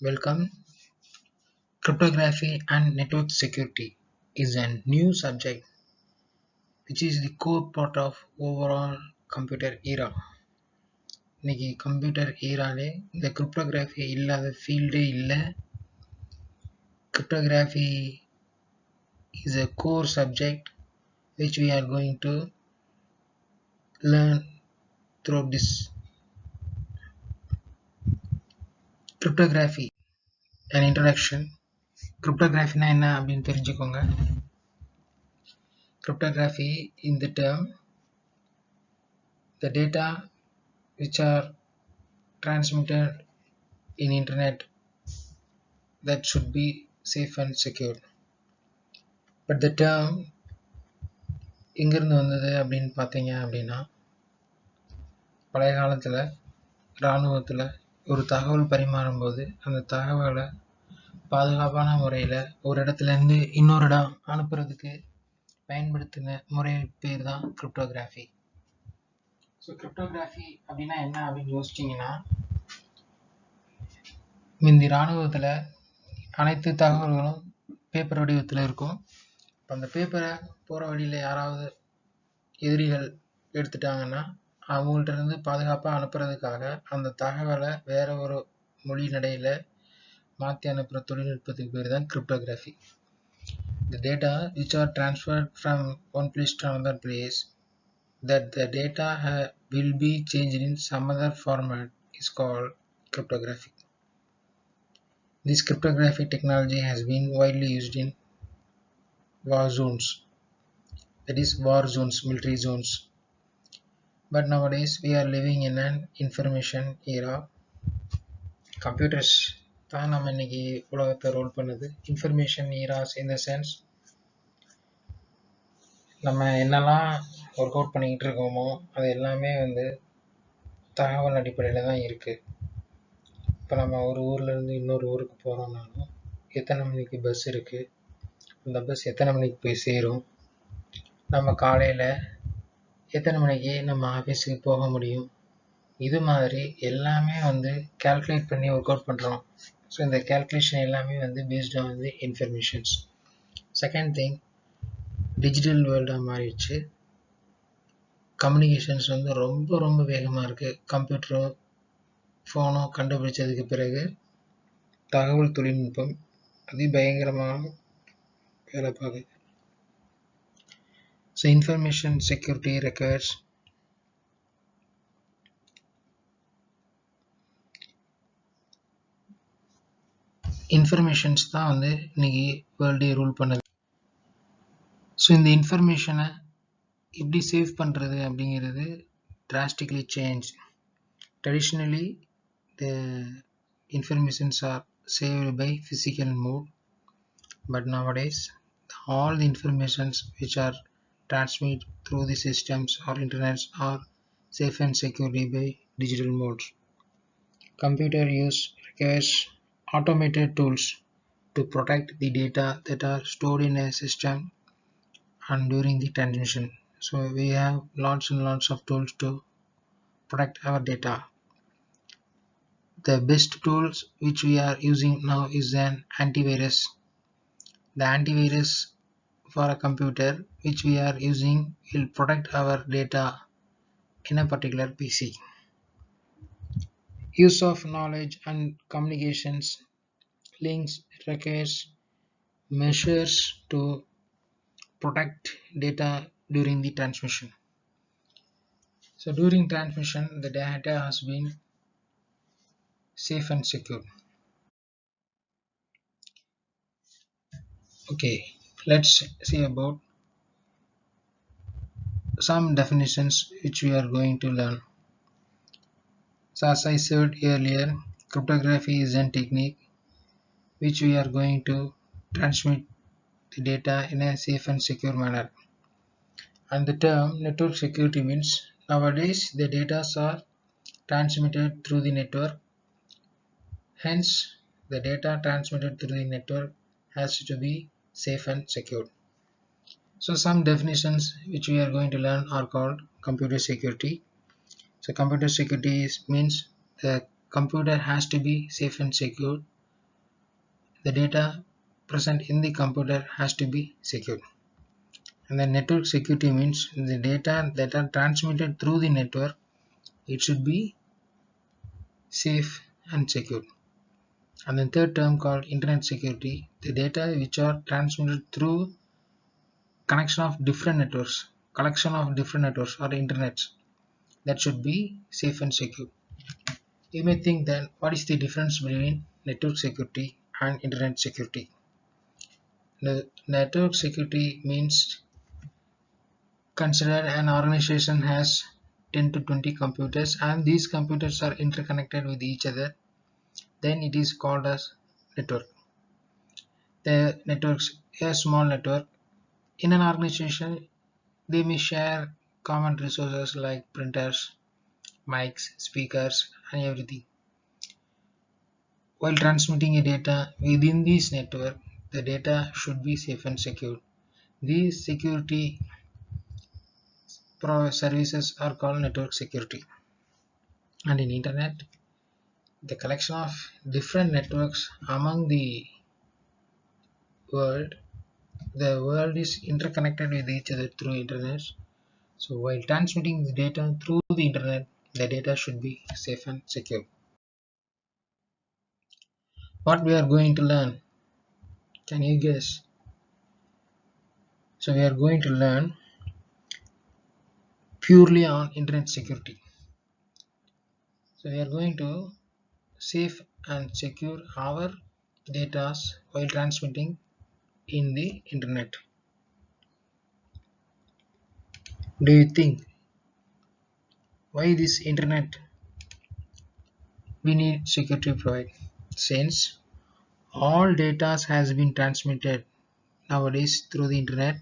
Welcome. Cryptography and network security is a new subject which is the core part of overall computer era. இன்னைக்கு computer ஏராலே இந்த cryptography இல்லாத ஃபீல்டே இல்லை. Cryptography is a core subject which we are going to learn through this cryptography. An introduction. Cryptography என்ன அப்படின்னு தெரிஞ்சுக்கோங்க. Cryptography in the term the data which are transmitted in internet that should be safe and secure. But the term எங்கிருந்து வந்தது அப்படின்னு பார்த்தீங்க அப்படின்னா, பழைய காலத்தில் இராணுவத்தில் ஒரு தகவல் பரிமாறும் போது அந்த தகவலை பாதுகாப்பான முறையில் ஒரு இடத்துலேருந்து இன்னொரு இடம் அனுப்புறதுக்கு பயன்படுத்தின முறை பேர் தான் கிரிப்டோகிராஃபி. ஸோ கிரிப்டோகிராஃபி அப்படின்னா என்ன அப்படின்னு யோசிச்சிங்கன்னா, இந்த இராணுவத்தில் அனைத்து தகவல்களும் பேப்பர் வடிவத்தில் இருக்கும். அந்த பேப்பரை போகிற வழியில் யாராவது எதிரிகள் எடுத்துட்டாங்கன்னா அவங்கள்ட்ட இருந்து பாதுகாப்பாக அனுப்புறதுக்காக அந்த தகவலை வேற ஒரு மொழி நடையில் மாற்றி அனுப்புகிற தொழில்நுட்பத்துக்கு பேர் தான் cryptography. The data which are transferred from one place to another place, that the data will be changed in some other format is called cryptography. This cryptography technology has been widely used in war zones, that is war zones, military zones. But nowadays we are living in an information era. Computers தான் நம்ம இன்னைக்கு உலகத்தை role பண்ணுது. Information eros in the sense, நம்ம என்னெல்லாம் work out பண்ணிக்கிட்டு இருக்கோமோ அது எல்லாமே தகவல் அடிப்படையில் தான் இருக்குது. இப்போ நம்ம ஒரு ஊர்லேருந்து இன்னொரு ஊருக்கு போகிறோம்னாலும் எத்தனை மணிக்கு பஸ் இருக்குது, அந்த பஸ் எத்தனை மணிக்கு போய் சேரும், நம்ம காலையில் எத்தனை மணிக்கு நம்ம ஆஃபீஸுக்கு போக முடியும், இது மாதிரி எல்லாமே கால்குலேட் பண்ணி ஒர்க் அவுட் பண்ணுறோம். ஸோ இந்த கால்குலேஷன் எல்லாமே based on informations. Second thing, digital வேர்ல்டாக மாறிடுச்சு. கம்யூனிகேஷன்ஸ் ரொம்ப ரொம்ப வேகமாக இருக்குது. கம்ப்யூட்டரோ ஃபோனோ கண்டுபிடிச்சதுக்கு பிறகு தகவல் தொழில்நுட்பம் அதிபயங்கரமாக வேலை பார்க்குது. So information security requires informations தான் இன்னைக்கு வேர்ல்டே ரூல் பண்ணுது. ஸோ இந்த இன்ஃபர்மேஷனை எப்படி சேவ் பண்ணுறது அப்படிங்கிறது drastically changed. Traditionally, the informations are saved by physical mode, but nowadays all the informations which are transmitted through the systems or internets are safe and securely by digital modes. Computer use requires automated tools to protect the data that are stored in a system and during the transmission. So we have lots and lots of tools to protect our data. The best tools which we are using now is an antivirus. The antivirus for a computer which we are using will protect our data in a particular PC. Use of knowledge and communications links requires measures to protect data during the transmission. So during transmission the data has been safe and secure. Okay, let's see about some definitions which we are going to learn. So as I said earlier, cryptography is a technique which we are going to transmit the data in a safe and secure manner. And the term network security means nowadays the data are transmitted through the network. Hence, the data transmitted through the network has to be safe and secure. So some definitions which we are going to learn are called computer security. So computer security means the computer has to be safe and secure the data present in the computer has to be secure. And the network security means the data that are transmitted through the network, it should be safe and secure. And the third term called internet security, the data which are transmitted through collection of different networks or internets, that should be safe and secure. You may think then, what is the difference between network security and internet security? The network security means consider an organization has 10 to 20 computers and these computers are interconnected with each other, then it is called as network. The networks, a small network in an organization, they may share common resources like printers, mics, speakers and everything. While transmitting a data within this network, the data should be safe and secure. These security services are called network security. And in internet, the collection of different networks among the world, the world is interconnected with each other through internet. So while transmitting the data through the internet, the data should be safe and secure. What we are going to learn? Can you guess? So we are going to learn purely on internet security. So we are going to save and secure our data while transmitting in the internet. Do you think why this internet we need security provide? Since all data has been transmitted nowadays through the internet,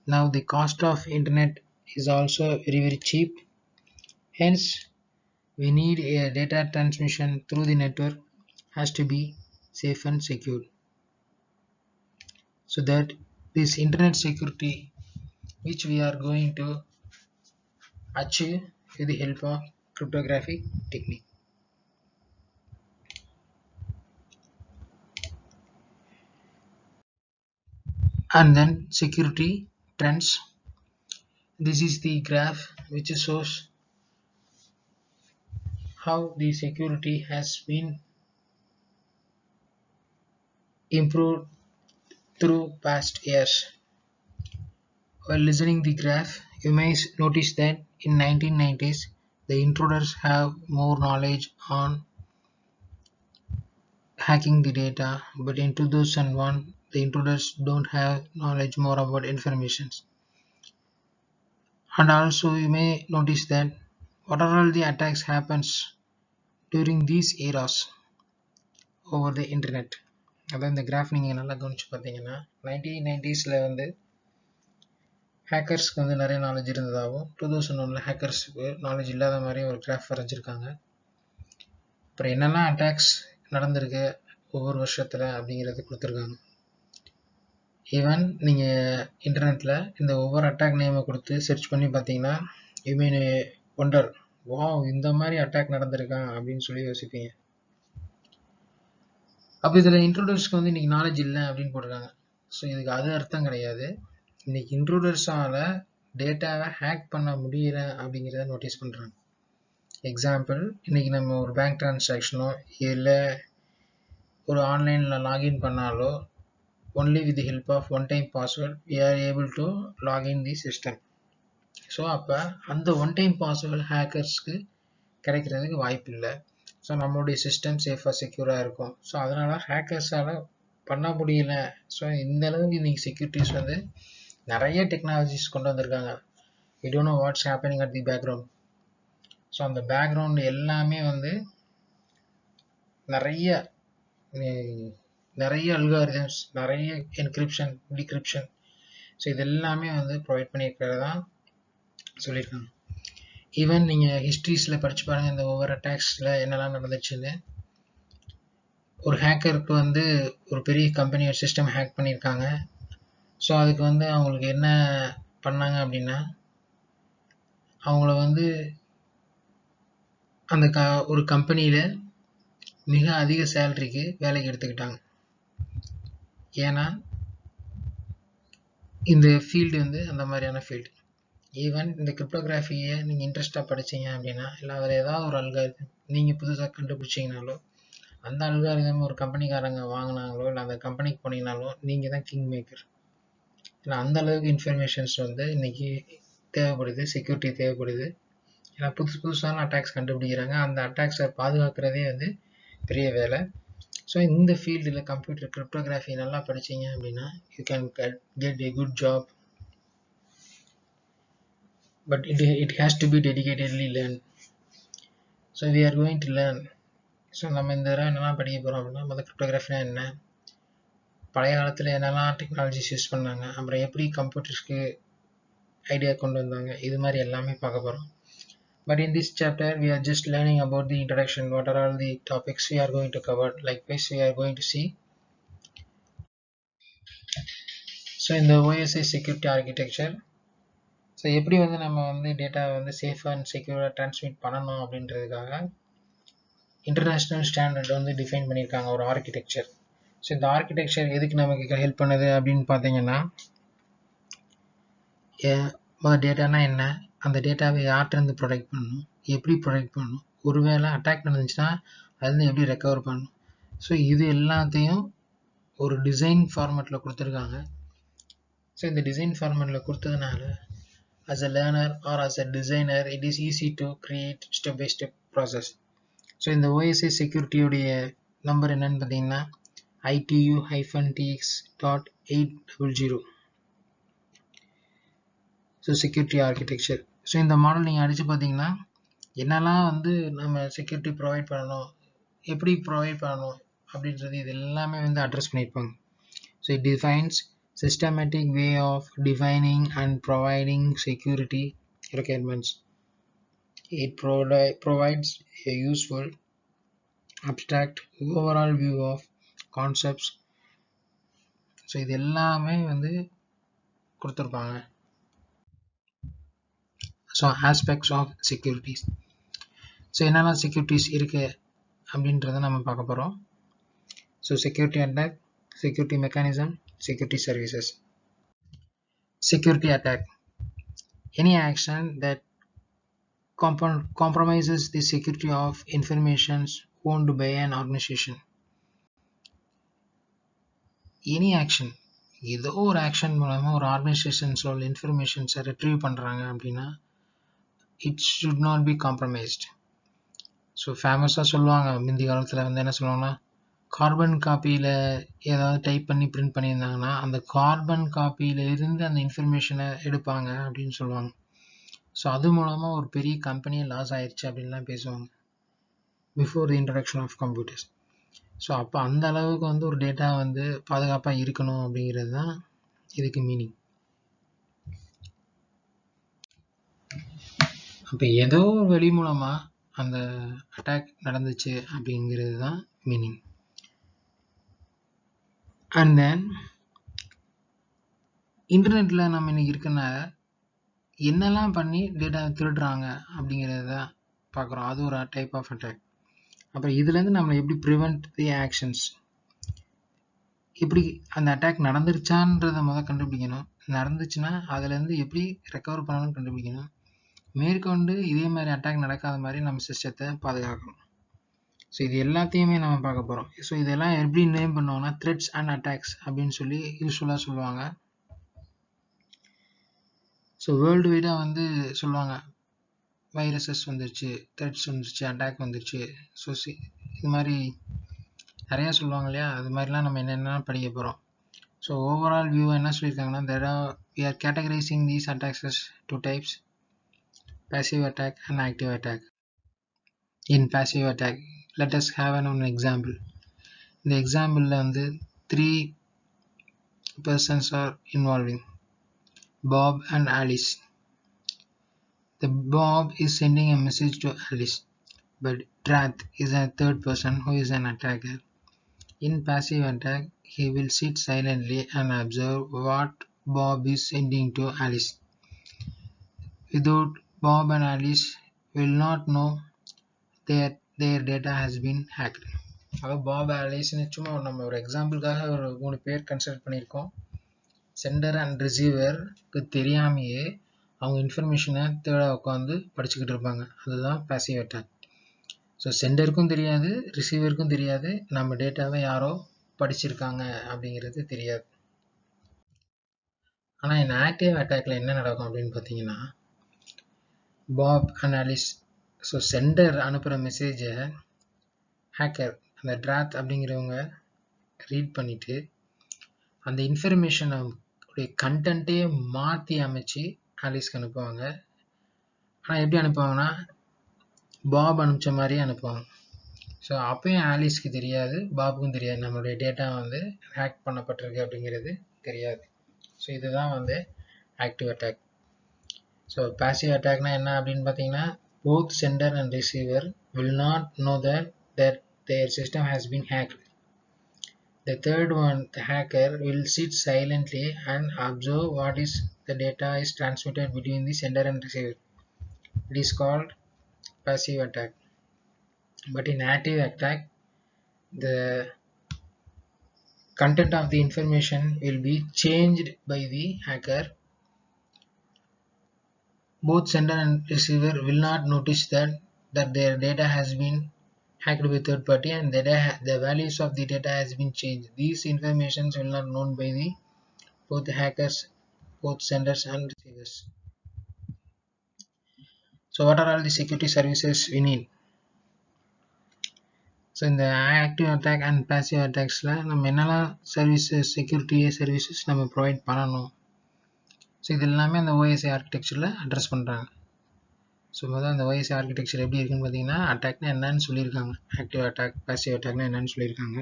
now the cost of internet is also very cheap, hence we need a data transmission through the network has to be safe and secure, so that this internet security which we are going to achieve with the help of cryptographic technique. And then security trends. This is the graph which shows how the security has been improved through past years. While listening the graph, you may notice that in 1990s the intruders have more knowledge on hacking the data, but in 2001 the intruders don't have knowledge more about information. And also you may notice that what are all the attacks happens during these eras over the internet. அதான் இந்த graph நீங்கள் நல்லா கவனிச்சு பார்த்தீங்கன்னா 1990s வந்து ஹேக்கர்ஸ்க்கு வந்து நிறைய knowledge இருந்ததாகவும் 2001 ஹேக்கர்ஸ்க்கு நாலேஜ் இல்லாத மாதிரி ஒரு கிராஃப் வரைஞ்சிருக்காங்க. அப்புறம் என்னெல்லாம் அட்டாக்ஸ் நடந்திருக்கு ஒவ்வொரு வருஷத்தில் அப்படிங்கிறது கொடுத்துருக்காங்க. ஈவன் நீங்கள் இன்டர்நெட்டில் இந்த ஒவ்வொரு அட்டாக் நேமை கொடுத்து சர்ச் பண்ணி பார்த்தீங்கன்னா யூ மீன் ஒண்டர், வா இந்த மாதிரி அட்டாக் நடந்திருக்கா அப்படின்னு சொல்லி யோசிப்பீங்க. அப்போ இதில் இன்ட்ரூடர்ஸ்க்கு வந்து இன்றைக்கி நாலேஜ் இல்லை அப்படின்னு போட்டிருக்காங்க. ஸோ இதுக்கு அது அர்த்தம் கிடையாது. இன்றைக்கி இன்ட்ரூடர்ஸால் டேட்டாவை ஹேக் பண்ண முடியல அப்படிங்கிறத நோட்டீஸ் பண்ணுறாங்க. எக்ஸாம்பிள், இன்றைக்கி நம்ம ஒரு பேங்க் ட்ரான்சாக்ஷனோ இல்லை ஒரு ஆன்லைனில் லாகின் பண்ணாலோ only with the help of one-time password we are able to log in the system. So அப்போ அந்த ஒன்-டைம் பாஸ்வேர்டு ஹேக்கர்ஸ்க்கு கிடைக்கிறதுக்கு வாய்ப்பு இல்லை. ஸோ நம்மளுடைய சிஸ்டம் சேஃபாக செக்யூராக இருக்கும். ஸோ அதனால் ஹேக்கர்ஸால் பண்ண முடியல. ஸோ இந்த அளவுக்கு இன்றைக்கி செக்யூரிட்டிஸ் வந்து நிறைய டெக்னாலஜிஸ் கொண்டு வந்திருக்காங்க. we don't know what's happening at the background. So அந்த பேக்ரவுண்ட் எல்லாமே வந்து நிறைய அல்காரிதம்ஸ், நிறைய என்கிரிப்ஷன், டிகிரிப்ஷன், ஸோ இது எல்லாமே வந்து ப்ரொவைட் பண்ணியிருக்கிறதா சொல்லியிருக்காங்க. ஈவன் நீங்கள் ஹிஸ்ட்ரிஸில் படித்து பாருங்கள், இந்த ஒவ்வொரு அட்டாக்ஸில் என்னெல்லாம் நடந்துச்சுன்னு. ஒரு ஹேக்கருக்கு வந்து ஒரு பெரிய கம்பெனியோட சிஸ்டம் ஹேக் பண்ணியிருக்காங்க. ஸோ அதுக்கு வந்து அவங்களுக்கு என்ன பண்ணாங்க அப்படின்னா, அவங்கள வந்து அந்த ஒரு கம்பெனியில் மிக அதிக சேலரிக்கு வேலைக்கு எடுத்துக்கிட்டாங்க. ஏன்னா இந்த ஃபீல்டு வந்து அந்த மாதிரியான ஃபீல்டு. ஈவன் இந்த கிரிப்டோகிராஃபியை நீங்கள் இன்ட்ரெஸ்ட்டாக படிச்சீங்க அப்படின்னா, இல்லை அதில் ஏதாவது ஒரு அல்காரிதம் நீங்கள் புதுசாக கண்டுபிடிச்சிங்கனாலோ, அந்த அல்காரிதம் ஒரு கம்பெனிக்காரங்க வாங்கினாங்களோ, இல்லை அந்த கம்பெனிக்கு போனீங்கனாலும் நீங்கள் தான் கிங் மேக்கர். ஏன்னா அந்த அளவுக்கு இன்ஃபர்மேஷன்ஸ் வந்து இன்னைக்கு தேவைப்படுது, செக்யூரிட்டி தேவைப்படுது. ஏன்னா புதுசான அட்டாக்ஸ் கண்டுபிடிக்கிறாங்க, அந்த அட்டாக்ஸை பாதுகாக்கிறதே வந்து பெரிய வேலை. ஸோ இந்த ஃபீல்டில் கம்ப்யூட்டர் கிரிப்டோகிராஃபி நல்லா படிச்சீங்க அப்படின்னா you can get a good job, but it has to be dedicatedly learned. So we are going to learn. So நம்ம இந்த தடவை என்னெல்லாம் படிக்க போகிறோம் அப்படின்னா, முதல் கிரிப்டோகிராஃபினா என்ன, பழைய காலத்தில் என்னெல்லாம் டெக்னாலஜிஸ் யூஸ் பண்ணாங்க, அப்புறம் எப்படி கம்ப்யூட்டர்ஸ்க்கு ஐடியா கொண்டு வந்தாங்க, இது மாதிரி எல்லாமே பார்க்க போகிறோம். But in this chapter we are just learning about the introduction, what are all the topics we are going to cover. Likewise we are going to see so in the OSI security architecture, so எப்படி வந்து நம்ம வந்து டேட்டாவை வந்து சேஃபாக and செக்யூராக transmit பண்ணணும் அப்படின்றதுக்காக international standard வந்து டிஃபைன் பண்ணியிருக்காங்க ஒரு ஆர்கிடெக்சர். ஸோ இந்த ஆர்கிடெக்சர் எதுக்கு நமக்கு ஹெல்ப் பண்ணுது அப்படின்னு பார்த்தீங்கன்னா, டேட்டானா என்ன, அந்த டேட்டாவை யார்கிட்டருந்து ப்ரொடெக்ட் பண்ணணும், எப்படி ப்ரொடெக்ட் பண்ணணும், ஒருவேளை அட்டாக் நடந்துச்சுன்னா அதுலேருந்து எப்படி ரெக்கவர் பண்ணணும். ஸோ இது எல்லாத்தையும் ஒரு டிசைன் ஃபார்மேட்டில் கொடுத்துருக்காங்க. ஸோ இந்த டிசைன் ஃபார்மேட்டில் கொடுத்ததுனால as a learner or as a designer it is easy to create step by step process. So இந்த OSI செக்யூரிட்டி உடைய நம்பர் என்னன்னு பார்த்தீங்கன்னா ITU-TX.800. So security architecture. So இந்த மாடல் நீங்கள் அடித்து பார்த்தீங்கன்னா என்னெல்லாம் வந்து நம்ம செக்யூரிட்டி ப்ரொவைட் பண்ணணும், எப்படி ப்ரொவைட் பண்ணணும் அப்படின்றது இது எல்லாமே வந்து அட்ரஸ் பண்ணியிருப்பாங்க. So it defines systematic way of defining and providing security requirements. It provides a useful abstract overall view of concepts. So இது எல்லாமே வந்து கொடுத்துருப்பாங்க. So aspects of securities. So என்னெல்லாம் செக்யூரிட்டிஸ் இருக்குது அப்படின்றத நம்ம பார்க்க போகிறோம். So security attack, security mechanism, security services. Security attack: any action that compromises the security of information owned by an organization. Any action, ஏதோ ஒரு ஆக்ஷன் மூலமா ஒரு ஆர்கனைசேஷன்ஸோட இன்ஃபர்மேஷன்ஸை ரிட்ரீவ் பண்ணுறாங்க அப்படின்னா it should not be compromised. So ஃபேமஸாக சொல்லுவாங்க, முந்தி காலத்தில் வந்து என்ன சொல்லுவாங்கன்னா, கார்பன் காப்பியில் ஏதாவது டைப் பண்ணி பிரிண்ட் பண்ணியிருந்தாங்கன்னா அந்த கார்பன் காப்பியில் இருந்து அந்த இன்ஃபர்மேஷனை எடுப்பாங்க அப்படின்னு சொல்லுவாங்க. ஸோ அது மூலமாக ஒரு பெரிய கம்பெனியை லாஸ் ஆயிடுச்சு அப்படின்லாம் பேசுவாங்க before the introduction of computers. So அப்போ அந்த அளவுக்கு வந்து ஒரு டேட்டா வந்து பாதுகாப்பாக இருக்கணும் அப்படிங்கிறது தான் இதுக்கு மீனிங். அப்போ ஏதோ வெளி மூலமாக அந்த அட்டாக் நடந்துச்சு அப்படிங்கிறது தான் மீனிங். அண்ட் தென் இன்டர்நெட்டில் நம்ம இன்னைக்கு இருக்கனால என்னெல்லாம் பண்ணி டேட்டா திருடுறாங்க அப்படிங்கிறத தான் பார்க்குறோம். அது ஒரு டைப் ஆஃப் அட்டாக். அப்புறம் இதுலேருந்து நம்ம எப்படி ப்ரிவெண்ட் தி ஆக்ஷன்ஸ், எப்படி அந்த அட்டாக் நடந்துருச்சான்றதை முதல் கண்டுபிடிக்கணும், நடந்துச்சுன்னா அதுலேருந்து எப்படி ரெக்கவர் பண்ணணும்னு கண்டுபிடிக்கணும், மேற்கொண்டு இதே மாதிரி அட்டாக் நடக்காத மாதிரி நம்ம சிஸ்டத்தை பாதுகாக்கணும். ஸோ இது எல்லாத்தையுமே நம்ம பார்க்க போகிறோம். ஸோ இதெல்லாம் எப்படி நேம் பண்ணுவாங்கன்னா த்ரெட்ஸ் அண்ட் அட்டாக்ஸ் அப்படின்னு சொல்லி யூஸ்ஃபுல்லாக சொல்லுவாங்க. ஸோ வேர்ல்டு வைடாக வந்து சொல்லுவாங்க, வைரஸஸ் வந்துருச்சு, த்ரெட்ஸ் வந்துருச்சு, அட்டாக் வந்துருச்சு. ஸோ இது மாதிரி நிறையா சொல்லுவாங்க இல்லையா, அது மாதிரிலாம் நம்ம என்னென்ன படிக்க போகிறோம். ஸோ ஓவரால் வியூ என்ன சொல்லியிருக்காங்கன்னா, we are categorizing these attacks as two types: passive attack and active attack. In passive attack, let us have an example. இந்த எக்ஸாம்பிளில் வந்து 3 persons are involving, Bob and Alice. The Bob is sending a message to Alice, but Trath is a third person who is an attacker. In passive attack, he will sit silently and observe what Bob is sending to Alice. Without Bob and Alice will not know their data has been hacked. அதாவது pop ஆலிஸ்னு சும்மா நம்ம ஒரு எக்ஸாம்பிளுக்காக ஒரு 3 பேர் consider பண்ணியிருக்கோம். Centre and ரிசீவருக்கு தெரியாமையே அவங்க இன்ஃபர்மேஷனை தேட உட்காந்து படிச்சுக்கிட்டு இருப்பாங்க. அதுதான் பாசிவ் அட்டாக். ஸோ சென்டருக்கும் தெரியாது, ரிசீவருக்கும் தெரியாது நம்ம டேட்டாவை யாரோ படிச்சிருக்காங்க அப்படிங்கிறது தெரியாது. ஆனால் இந்த ஆக்டிவ் அட்டாக்ல என்ன நடக்கும் அப்படின்னு பார்த்தீங்கன்னா, Bob and Alice, so sender அனுப்புகிற மெசேஜை ஹேக்கர் அந்த ட்ராத் அப்படிங்கிறவங்க ரீட் பண்ணிட்டு அந்த இன்ஃபர்மேஷனை கண்டென்ட்டே மாற்றி அமைச்சு ஆலிஸ்க்கு அனுப்புவாங்க. ஆனால் எப்படி அனுப்புவாங்கன்னா, பாப் அனுப்பிச்ச மாதிரியே அனுப்புவாங்க. ஸோ அப்பயும் ஆலிஸ்க்கு தெரியாது, பாபுக்கும் தெரியாது நம்மளுடைய டேட்டா வந்து ஹேக் பண்ணப்பட்டிருக்கு அப்படிங்கிறது தெரியாது. ஸோ இதுதான் வந்து ஆக்டிவ் அட்டாக். ஸோ பாசிவ் அட்டாக்னா என்ன அப்படின்னு பார்த்தீங்கன்னா, both sender and receiver will not know that their system has been hacked. The third one, the hacker, will sit silently and observe what is the data is transmitted between the sender and receiver. It is called passive attack. But in active attack, the content of the information will be changed by the hacker. Both sender and receiver will not notice that their data has been hacked by third party and the values of the data has been changed. These informations will not known by the both the hackers, both senders and receivers. So what are all the security services we need? So இந்த active attack and passive அட்டாக்ஸில் நம்ம என்னெல்லாம் services, security services நம்ம provide பண்ணணும், so இது எல்லாமே அந்த OSI ஆர்கிடெக்சரில் address பண்ணுறாங்க. So முதல்ல அந்த ஓஎஸ்ஐ ஆர்கிடெக்சர் எப்படி இருக்குன்னு பார்த்தீங்கன்னா, அட்டாக்னா என்னன்னு சொல்லியிருக்காங்க, ஆக்டிவ் அட்டாக், பாசிவ் அட்டாக்னா என்னன்னு சொல்லியிருக்காங்க.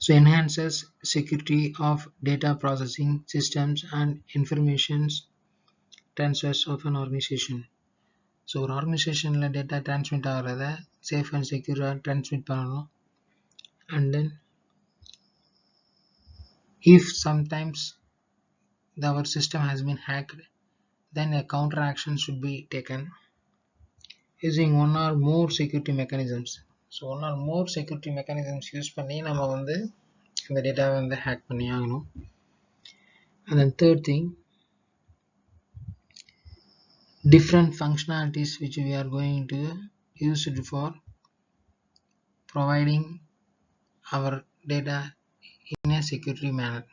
So enhances security of data processing systems and informations transfers of an organisation. So ஒரு ஆர்கனைசேஷனில் டேட்டா டிரான்ஸ்மிட் ஆகிறத சேஃப் அண்ட் செக்யூராக டிரான்ஸ்மிட் பண்ணணும். And then if sometimes our system has been hacked, then a counter action should be taken using one or more security mechanisms. So one or more security mechanisms use பண்ணி நம்ம வந்து இந்த டேட்டாவை வந்து hack பண்ணி ஆகணும். And then third thing, different functionalities which we are going to use it for providing our data in a security manner.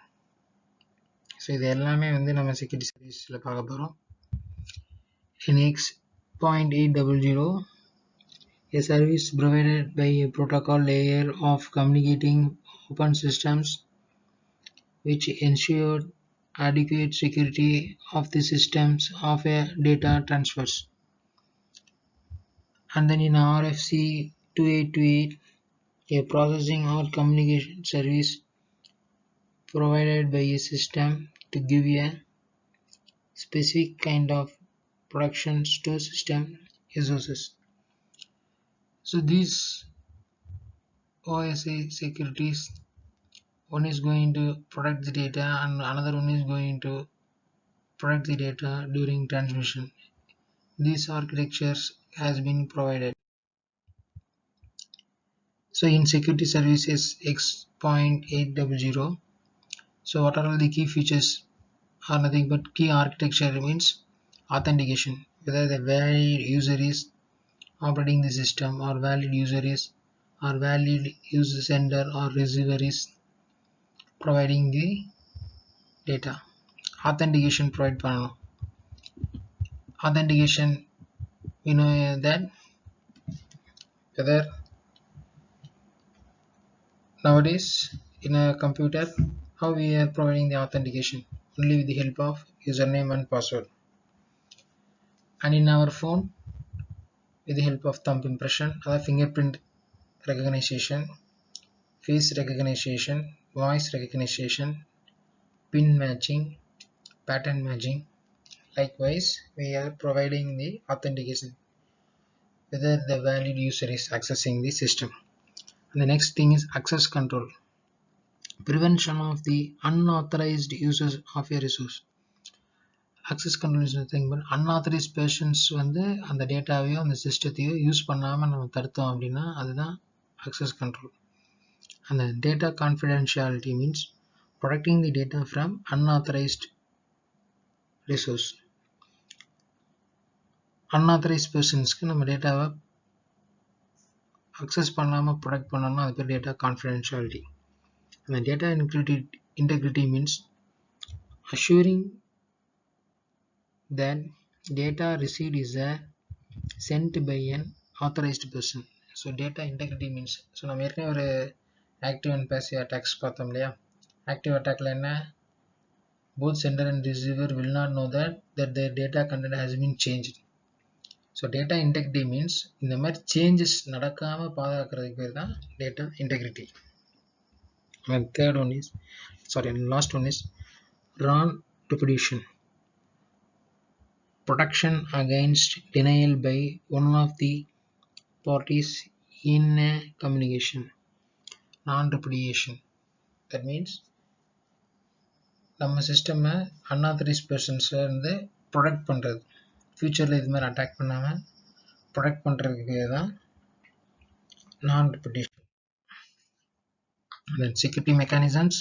So இது எல்லாமே வந்து நம்ம செக்யூரிட்டி சர்வீஸில் பார்க்க போகிறோம். In X.800, a service provided by a protocol layer of communicating open systems which ensured adequate security of the systems of a data transfers. And then in RFC 2828, a processing or communication service provided by a system to give a specific kind of protections to system resources. So these OSI securities, one is going to protect the data and another one is going to protect the data during transmission. These architectures has been provided. So in security services X.800, so what are all the key features are nothing but key architecture means authentication, whether the valid user is operating the system or valid user is or valid user sender or receiver is providing the data. Authentication provide பண்ணணும். Authentication, we know that whether nowadays in a computer how we are providing the authentication only with the help of username and password, and in our phone with the help of thumb impression, other fingerprint recognition, face recognition, voice recognition, pin matching, pattern matching. Likewise, we are providing the authentication whether the valid user is accessing the system. And the next thing is access control, prevention of the unauthorized users of a resource. access control is nothing but unauthorized persons வந்து அந்த டேட்டாவையோ அந்த சிஸ்டத்தையோ use பண்ணாமல் நம்ம தடுத்தோம் அப்படின்னா அதுதான் access control. அந்த data confidentiality means protecting the data from unauthorized resource. unauthorized personsக்கு நம்ம டேட்டாவை அக்சஸ் பண்ணாமல் ப்ரொடெக்ட் பண்ணோம்னா அது பேர் டேட்டா கான்ஃபிடென்ஷியாலிட்டி. அந்த data integrity means assuring that data received is sent by an authorized person. So data integrity means நம்ம ஏற்கனவே ஒரு ஆக்டிவ் அண்ட் பேசிவ் அட்டாக்ஸ் பார்த்தோம் இல்லையா. ஆக்டிவ் அட்டாக்ல என்ன, both sender and receiver will not know that their data content has been changed. So data integrity means இந்த மாதிரி changes நடக்காம பாதுகாக்கிறதுக்கு பேர் தான் data integrity. And third one is, last one is wrong reputation. Protection against denial by one of the parties in a communication. Non-repudiation. That means நம்ம சிஸ்டமை unauthorised பர்சன்ஸ்ல இருந்து protect பண்ணுறது, ஃபியூச்சரில் இது மாதிரி அட்டாக் பண்ணாமல் ப்ரொடெக்ட் பண்ணுறதுக்கு தான் non-repudiation. Then security mechanisms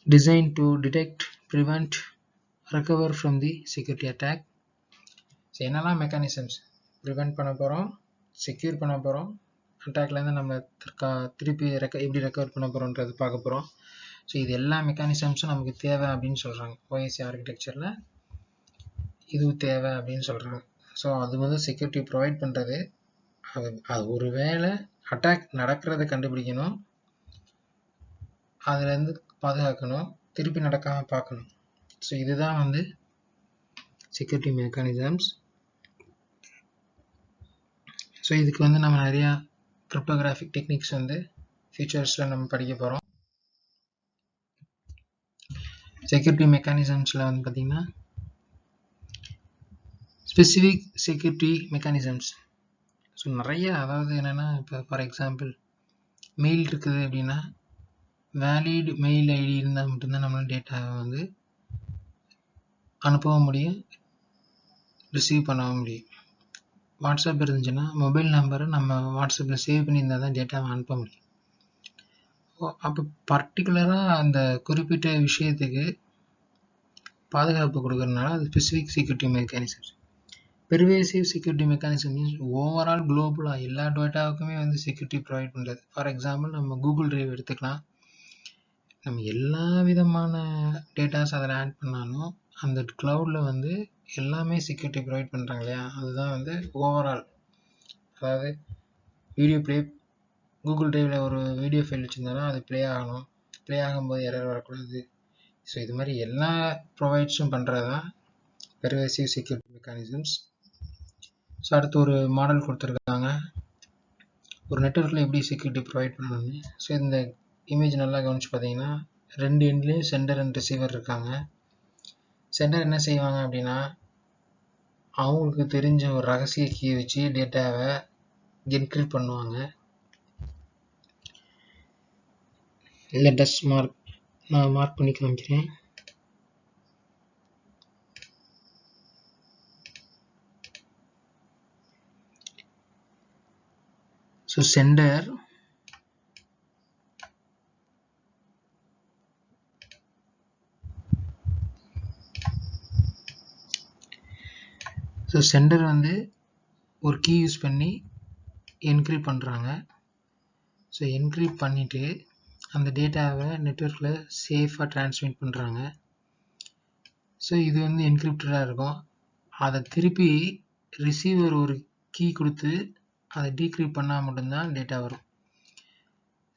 designed to detect, prevent, recover from the security attack. So என்னெல்லாம் மெக்கானிசம்ஸ் ப்ரிவெண்ட் பண்ண போகிறோம், செக்யூர் பண்ண போகிறோம், அட்டாக்லேருந்து நம்ம திருப்பி எப்படி ரெக்கவர் பண்ண போகிறோன்றது பார்க்க போகிறோம். ஸோ இது எல்லா மெக்கானிசம்ஸும் நமக்கு தேவை அப்படின்னு சொல்கிறாங்க. ஓஎஸ்சி ஆர்கிடெக்சரில் இதுவும் தேவை அப்படின்னு சொல்கிறாங்க. ஸோ அது வந்து செக்யூரிட்டி ப்ரொவைட் பண்ணுறது. அது ஒரு வேளை அட்டாக் நடக்கிறத கண்டுபிடிக்கணும், அதுலேருந்து பாதுகாக்கணும், திருப்பி நடக்காமல் பார்க்கணும். ஸோ இதுதான் வந்து செக்யூரிட்டி மெக்கானிசம்ஸ். ஸோ இதுக்கு வந்து நம்ம நிறையா கிரிப்டோகிராஃபிக் டெக்னிக்ஸ் வந்து ஃபியூச்சர்ஸில் நம்ம படிக்க போகிறோம். செக்யூரிட்டி மெக்கானிசம்ஸில் வந்து பார்த்திங்கன்னா ஸ்பெசிஃபிக் செக்யூரிட்டி மெக்கானிசம்ஸ். ஸோ நிறைய, அதாவது என்னென்னா, இப்போ ஃபார் எக்ஸாம்பிள் மெயில் இருக்குது அப்படின்னா வேலிட் மெயில் ஐடி இருந்தால் மட்டும்தான் நம்மளால் டேட்டாவை வந்து அனுப்பவும் முடியும், ரிசீவ் பண்ணவும் முடியும். வாட்ஸ்அப் இருந்துச்சுன்னா மொபைல் நம்பரை நம்ம வாட்ஸ்அப்பில் சேவ் பண்ணியிருந்தால் தான் டேட்டாவை அனுப்ப முடியும். அப்போ பர்டிகுலராக அந்த குறிப்பிட்ட விஷயத்துக்கு பாதுகாப்பு கொடுக்கறதுனால அது specific security mechanisms. Pervasive security mechanism means overall குளோபலாக எல்லா டேட்டாவுக்குமே வந்து செக்யூரிட்டி ப்ரொவைட் பண்ணுறது. ஃபார் எக்ஸாம்பிள் நம்ம கூகுள் டிரைவ் எடுத்துக்கலாம். நம்ம எல்லா விதமான டேட்டாஸ் அதில் ஆட் பண்ணாலும் அந்த க்ளவுடில் வந்து எல்லாமே செக்யூரிட்டி ப்ரொவைட் பண்ணுறாங்க இல்லையா, அதுதான் வந்து ஓவரால். அதாவது வீடியோ ப்ளே, கூகுள் டிரைவில் ஒரு வீடியோ ஃபைல் வச்சுருந்தாலும் அது ப்ளே ஆகணும், ப்ளே ஆகும்போது எரர் வரக்கூடாது. ஸோ இது மாதிரி எல்லா ப்ரொவைட்ஸும் பண்ணுறது தான் பெர்வேசிவ் செக்யூரிட்டி மெக்கானிசம்ஸ். ஸோ அடுத்து ஒரு மாடல் கொடுத்துருக்காங்க, ஒரு நெட்வொர்க்கில் எப்படி செக்யூரிட்டி ப்ரொவைட் பண்ணணும்னு. ஸோ இந்த இமேஜ் நல்லா கவனிச்சு பார்த்தீங்கன்னா ரெண்டு எண்ட்லேயும் சென்டர் அண்ட் ரிசீவர் இருக்காங்க. சென்டர் என்ன செய்வாங்க அப்படின்னா அவங்களுக்கு தெரிஞ்ச ஒரு ரகசிய கீ வச்சு டேட்டாவை என்கிரிப்ட் பண்ணுவாங்க. லெட்டஸ் நான் மார்க் பண்ணி காமிக்கிறேன். ஸோ சென்டர் வந்து ஒரு கீ யூஸ் பண்ணி என்கிரிப்ட் பண்ணுறாங்க. ஸோ என்கிரிப்ட் பண்ணிவிட்டு அந்த டேட்டாவை நெட்வொர்க்கில் சேஃபாக ட்ரான்ஸ்மிட் பண்ணுறாங்க. ஸோ இது வந்து என்கிரிப்டடாக இருக்கும். அதை திருப்பி ரிசீவர் ஒரு கீ கொடுத்து அதை டீக்ரிப்ட் பண்ணால் மட்டும்தான் டேட்டா வரும்.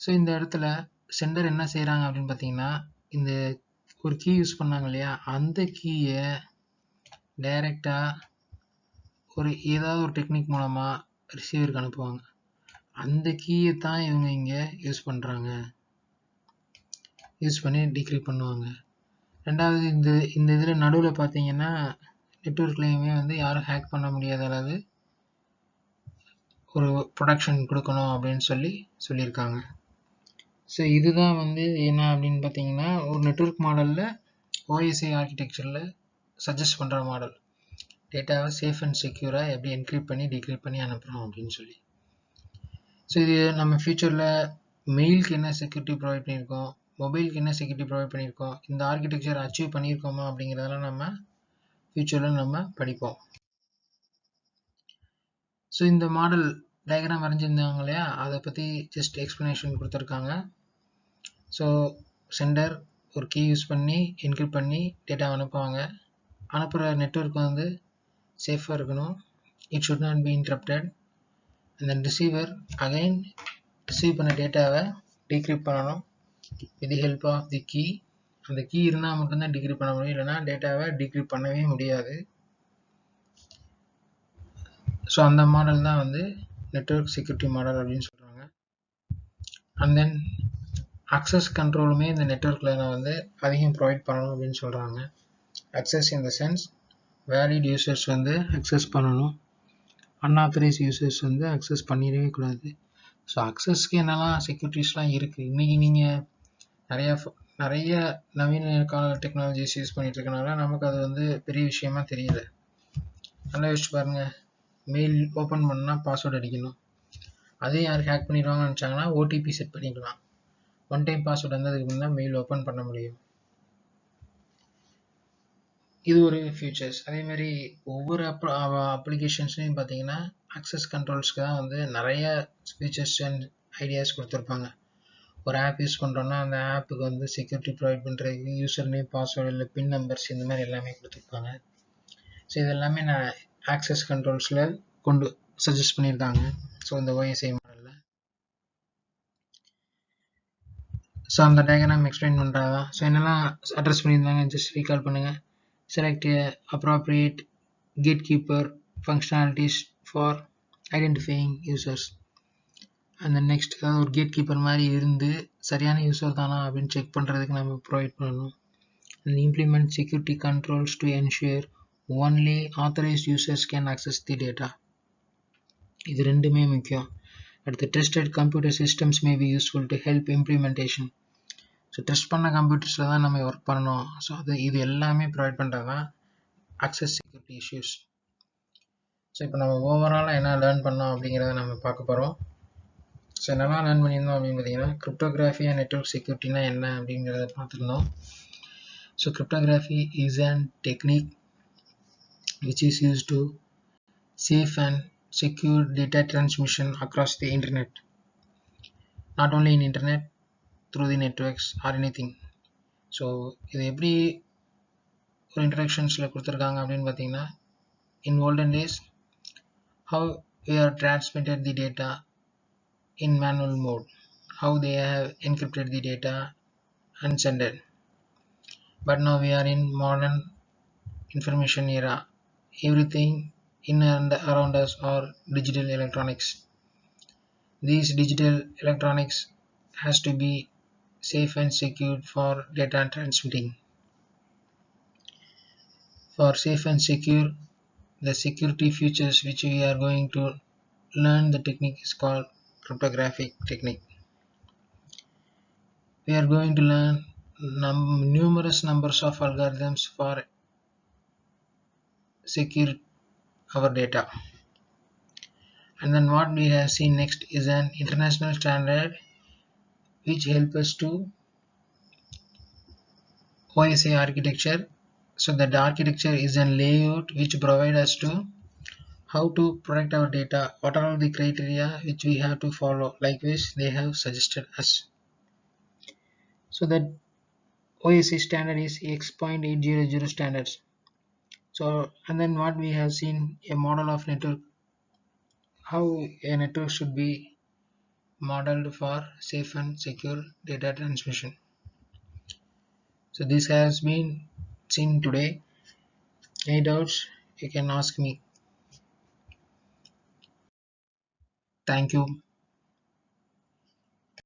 ஸோ இந்த இடத்துல சென்டர் என்ன செய்கிறாங்க அப்படின்னு பார்த்தீங்கன்னா இந்த ஒரு கீ யூஸ் பண்ணாங்க இல்லையா, அந்த கீயை டைரெக்டாக ஏதாவது ஒரு டெக்னிக் மூலமாக ரிசீவருக்கு அனுப்புவாங்க. அந்த கீயை தான் இவங்க இங்கே யூஸ் பண்ணுறாங்க, யூஸ் பண்ணி டீக்ரிப்ட் பண்ணுவாங்க. ரெண்டாவது இந்த இதில் நடுவில் பார்த்தீங்கன்னா நெட்வொர்க்லேயுமே வந்து யாரும் ஹேக் பண்ண முடியாத அளவு ஒரு ப்ரொடக்ஷன் கொடுக்கணும் அப்படின்னு சொல்லியிருக்காங்க. ஸோ இதுதான் வந்து என்ன அப்படின்னு பார்த்தீங்கன்னா ஒரு நெட்வொர்க் மாடலில் OSI ஆர்கிடெக்சரில் சஜஸ்ட் பண்ணுற மாடல், டேட்டாவை சேஃப் அண்ட் செக்யூராக எப்படி என்கிரிப்ட் பண்ணி டிகிரிப்ட் பண்ணி அனுப்புகிறோம் அப்படின்னு சொல்லி. ஸோ இது நம்ம ஃபியூச்சரில் மெயிலுக்கு என்ன செக்யூரிட்டி ப்ரொவைட் பண்ணியிருக்கோம், மொபைலுக்கு என்ன செக்யூரிட்டி ப்ரொவைட் பண்ணியிருக்கோம், இந்த ஆர்கிடெக்சர் அச்சீவ் பண்ணியிருக்கோமா அப்படிங்கிறதெல்லாம் நம்ம ஃபியூச்சரில் நம்ம படிப்போம். ஸோ இந்த மாடல் டயக்ராம் வரைஞ்சிருந்தாங்க இல்லையா, அதை பற்றி ஜஸ்ட் எக்ஸ்ப்ளனேஷன் கொடுத்துருக்காங்க. ஸோ சென்டர் ஒரு கீ யூஸ் பண்ணி என்கிரிப்ட் பண்ணி டேட்டா அனுப்புவாங்க. அனுப்புகிற நெட்வொர்க் வந்து சேஃபாக இருக்கணும், it should not be interrupted. And then receiver again receive பண்ண டேட்டாவை டிகிரிப்ட் பண்ணணும் with the help of the key. அந்த கீ இருந்தால் மட்டும்தான் டிகிரிப்ட் பண்ண முடியும், இல்லைனா டேட்டாவை டிகிரிப்ட் பண்ணவே முடியாது. ஸோ அந்த மாடல் தான் வந்து நெட்வொர்க் செக்யூரிட்டி மாடல் அப்படின்னு சொல்கிறாங்க. அண்ட் தென் அக்சஸ் கண்ட்ரோலுமே இந்த நெட்வொர்க்கில் வந்து அதிகம் ப்ரொவைட் பண்ணணும் அப்படின்னு சொல்கிறாங்க. Access in the sense valid users வந்து அக்சஸ் பண்ணணும், அன்ஆத்தரைஸ் யூசர்ஸ் வந்து அக்சஸ் பண்ணிடவே கூடாது. ஸோ அக்சஸ்க்கு என்னெல்லாம் செக்யூரிட்டிஸ்லாம் இருக்குது. இன்றைக்கி நீங்கள் நிறைய நவீன கால டெக்னாலஜிஸ் யூஸ் பண்ணிட்டு இருக்கனால நமக்கு அது வந்து பெரிய விஷயமா தெரியல. நல்லா யோசிச்சு பாருங்கள், மெயில் ஓப்பன் பண்ணால் பாஸ்வேர்டு அடிக்கணும், அதையும் யார் ஹேக் பண்ணிடுவாங்கன்னு நினச்சாங்கன்னா ஓடிபி செட் பண்ணிக்கலாம். ஒன் டைம் பாஸ்வேர்டு வந்ததுக்கு முன்னே மெயில் ஓப்பன் பண்ண முடியும். இது ஒரு ஃபியூச்சர்ஸ். அதேமாதிரி ஒவ்வொரு அப்ளிகேஷன்ஸ்லையும் பார்த்தீங்கன்னா அக்சஸ் கண்ட்ரோல்ஸ்க்கு தான் வந்து நிறைய ஃபீச்சர்ஸ் அண்ட் ஐடியாஸ் கொடுத்துருப்பாங்க. ஒரு ஆப் யூஸ் பண்ணுறோன்னா அந்த ஆப்புக்கு வந்து செக்யூரிட்டி ப்ரொவைட் பண்ணுறதுக்கு யூசர் நேம், பாஸ்வேர்டு, இல்லை பின் நம்பர்ஸ், இந்த மாதிரி எல்லாமே கொடுத்துருப்பாங்க. ஸோ இது எல்லாமே நான் ஆக்சஸ் கண்ட்ரோல்ஸில் கொண்டு சஜஸ்ட் பண்ணியிருக்காங்க. ஸோ இந்த OSI மாடலில். ஸோ அந்த டயக்ராம் எக்ஸ்பிளைன் பண்ணுறதா. ஸோ என்னெல்லாம் அட்ரஸ் பண்ணியிருந்தாங்க ஜஸ்ட் ரீகால் பண்ணுங்கள். Select a appropriate gatekeeper functionalities for identifying users. And then next ஒரு gatekeeper மாதிரி இருந்து சரியான யூசர் தானா அப்படின்னு செக் பண்ணுறதுக்கு நம்ம ப்ரொவைட் பண்ணணும். And implement security controls to ensure only authorized users can access the data. இது ரெண்டுமே முக்கியம். அடுத்து trusted computer systems may be useful to help implementation. So test பண்ண கம்ப்யூட்டர்ஸில் தான் நம்ம ஒர்க் பண்ணணும். ஸோ இது எல்லாமே ப்ரொவைட் பண்ணுறது தான் அக்சஸ் செக்யூரிட்டி இஷ்யூஸ். ஸோ இப்போ நம்ம ஓவராலாக என்ன லேர்ன் பண்ணோம் அப்படிங்கிறத நம்ம பார்க்க போகிறோம். ஸோ என்னெல்லாம் லேர்ன் பண்ணியிருந்தோம் அப்படின்னு பார்த்தீங்கன்னா, கிரிப்டோகிராஃபி அண்ட் நெட்வொர்க் செக்யூரிட்டினா என்ன அப்படிங்கிறத பார்த்துருந்தோம். So cryptography is and technique which is use to safe and secure data transmission across the internet, not only in internet, through the networks or anything. So இது எப்படி ஒரு இன்ட்ரடக்ஷன்ஸில் கொடுத்துருக்காங்க அப்படின்னு பார்த்தீங்கன்னா, in olden days how we are transmitted the data in manual mode, how they have encrypted the data and sent it. But now we are in modern information era. Everything in and around us are digital electronics. These digital electronics has to be safe and secure for data transmitting. For safe and secure, the security features which we are going to learn, the technique is called cryptographic technique. We are going to learn numerous numbers of algorithms for secure our data. And then what we have seen next is an international standard which help us to OSI architecture. So that architecture is a layout which provide us to how to protect our data, what are all the criteria which we have to follow, like which they have suggested us. So that OSI standard is X.800 standards. So and then what we have seen, a model of network, how a network should be modeled for safe and secure data transmission. So this has been seen today. Any doubts you can ask me. Thank you.